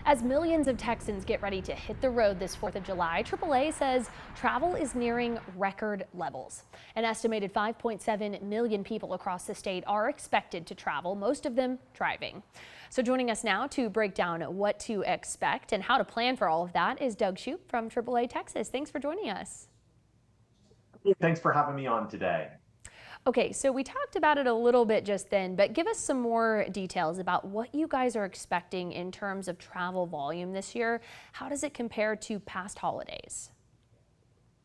As millions of Texans get ready to hit the road this 4th of July, AAA says travel is nearing record levels. An estimated 5.7 million people across the state are expected to travel, most of them driving. So joining us now to break down what to expect and how to plan for all of that is Doug Shoup from AAA Texas. Thanks for joining us. Thanks for having me on today. Okay, so we talked about it a little bit just then, but give us some more details about what you guys are expecting in terms of travel volume this year. How does it compare to past holidays?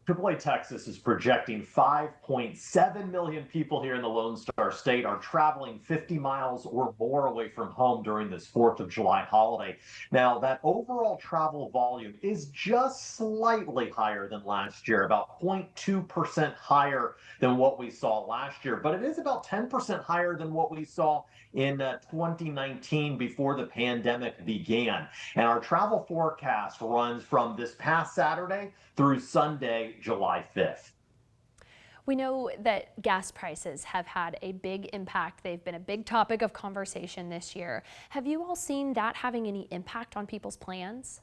AAA Texas is projecting 5.7 million people here in the Lone Star State are traveling 50 miles or more away from home during this 4th of July holiday. Now, that overall travel volume is just slightly higher than last year, about 0.2% higher than what we saw last year, but it is about 10% higher than what we saw in 2019 before the pandemic began. And our travel forecast runs from this past Saturday through Sunday, July 5th. We know that gas prices have had a big impact. They've been a big topic of conversation this year. Have you all seen that having any impact on people's plans?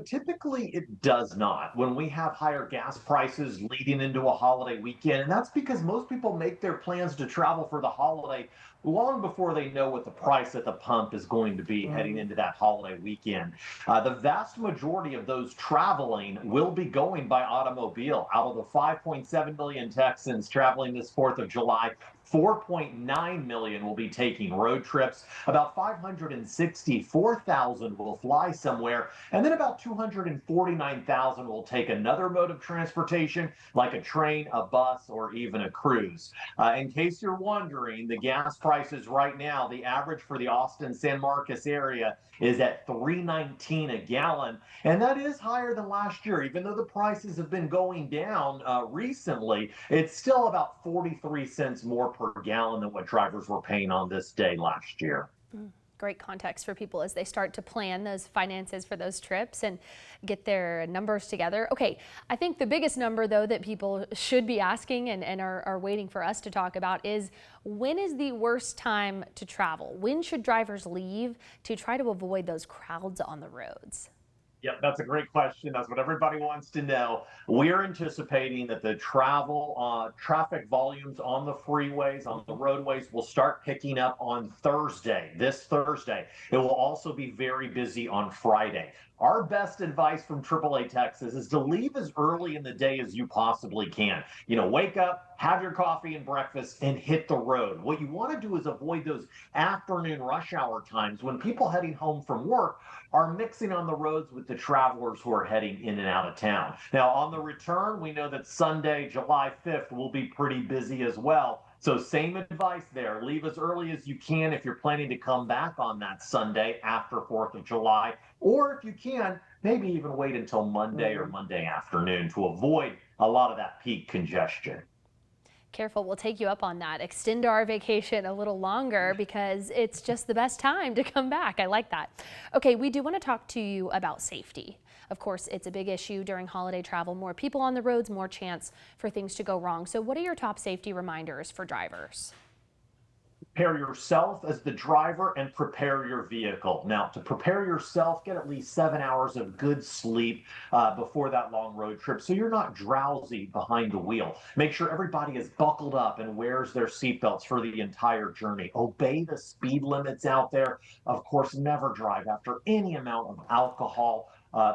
Typically it does not when we have higher gas prices leading into a holiday weekend. And that's because most people make their plans to travel for the holiday long before they know what the price at the pump is going to be heading into that holiday weekend. The vast majority of those traveling will be going by automobile. Out of the 5.7 million Texans traveling this 4th of July, 4.9 million will be taking road trips. About 564,000 will fly somewhere, and then about 249,000 will take another mode of transportation, like a train, a bus, or even a cruise. In case you're wondering, the gas prices right now, the average for the Austin-San Marcos area is at $3.19 a gallon, and that is higher than last year. Even though the prices have been going down recently, it's still about 43 cents more per gallon than what drivers were paying on this day last year. Great context for people as they start to plan those finances for those trips and get their numbers together. Okay, I think the biggest number though that people should be asking and are waiting for us to talk about is, when is the worst time to travel? When should drivers leave to try to avoid those crowds on the roads? Yep, that's a great question. That's what everybody wants to know. We're anticipating that the traffic volumes on the freeways, on the roadways, will start picking up on Thursday, this Thursday. It will also be very busy on Friday. Our best advice from AAA Texas is to leave as early in the day as you possibly can. Wake up, have your coffee and breakfast, and hit the road. What you want to do is avoid those afternoon rush hour times when people heading home from work are mixing on the roads with the travelers who are heading in and out of town. Now, on the return, we know that Sunday, July 5th, will be pretty busy as well. So same advice there. Leave as early as you can if you're planning to come back on that Sunday after 4th of July. Or if you can, maybe even wait until Monday or Monday afternoon to avoid a lot of that peak congestion. Careful, we'll take you up on that. Extend our vacation a little longer because it's just the best time to come back. I like that. Okay, we do want to talk to you about safety. Of course, it's a big issue during holiday travel. More people on the roads, more chance for things to go wrong. So what are your top safety reminders for drivers? Prepare yourself as the driver and prepare your vehicle. Now, to prepare yourself, get at least 7 hours of good sleep before that long road trip so you're not drowsy behind the wheel. Make sure everybody is buckled up and wears their seatbelts for the entire journey. Obey the speed limits out there. Of course, never drive after any amount of alcohol.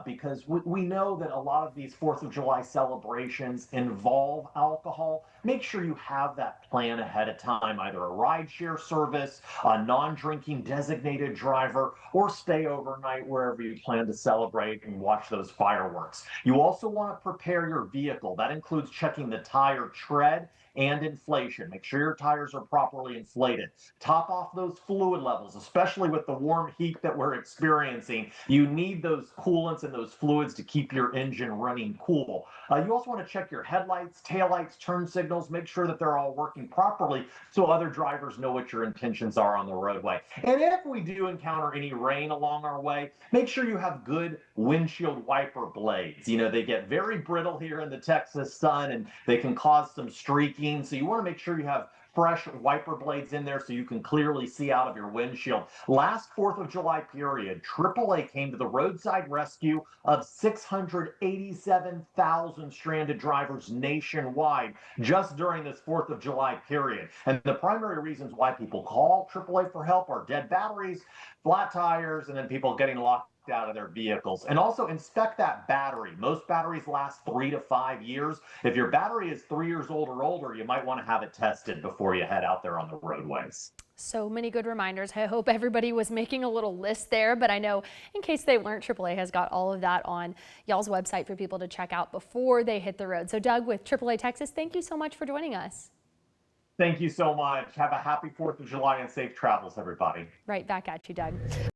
Because we know that a lot of these 4th of July celebrations involve alcohol. Make sure you have that plan ahead of time, either a rideshare service, a non-drinking designated driver, or stay overnight wherever you plan to celebrate and watch those fireworks. You also want to prepare your vehicle. That includes checking the tire tread and inflation. Make sure your tires are properly inflated. Top off those fluid levels, especially with the warm heat that we're experiencing. You need those coolants and those fluids to keep your engine running cool. You also want to check your headlights, taillights, turn signals, make sure that they're all working properly so other drivers know what your intentions are on the roadway. And if we do encounter any rain along our way, make sure you have good windshield wiper blades. They get very brittle here in the Texas sun and they can cause some streaking. So you want to make sure you have fresh wiper blades in there so you can clearly see out of your windshield. Last 4th of July period, AAA came to the roadside rescue of 687,000 stranded drivers nationwide just during this 4th of July period. And the primary reasons why people call AAA for help are dead batteries, flat tires, and then people getting locked out of their vehicles. And also inspect that battery. Most batteries last 3 to 5 years. If your battery is 3 years old or older, you might want to have it tested before you head out there on the roadways. So many good reminders. I hope everybody was making a little list there, but I know in case they weren't, AAA has got all of that on y'all's website for people to check out before they hit the road. So Doug with AAA Texas, thank you so much for joining us. Thank you so much. Have a happy 4th of July and safe travels, everybody. Right back at you, Doug.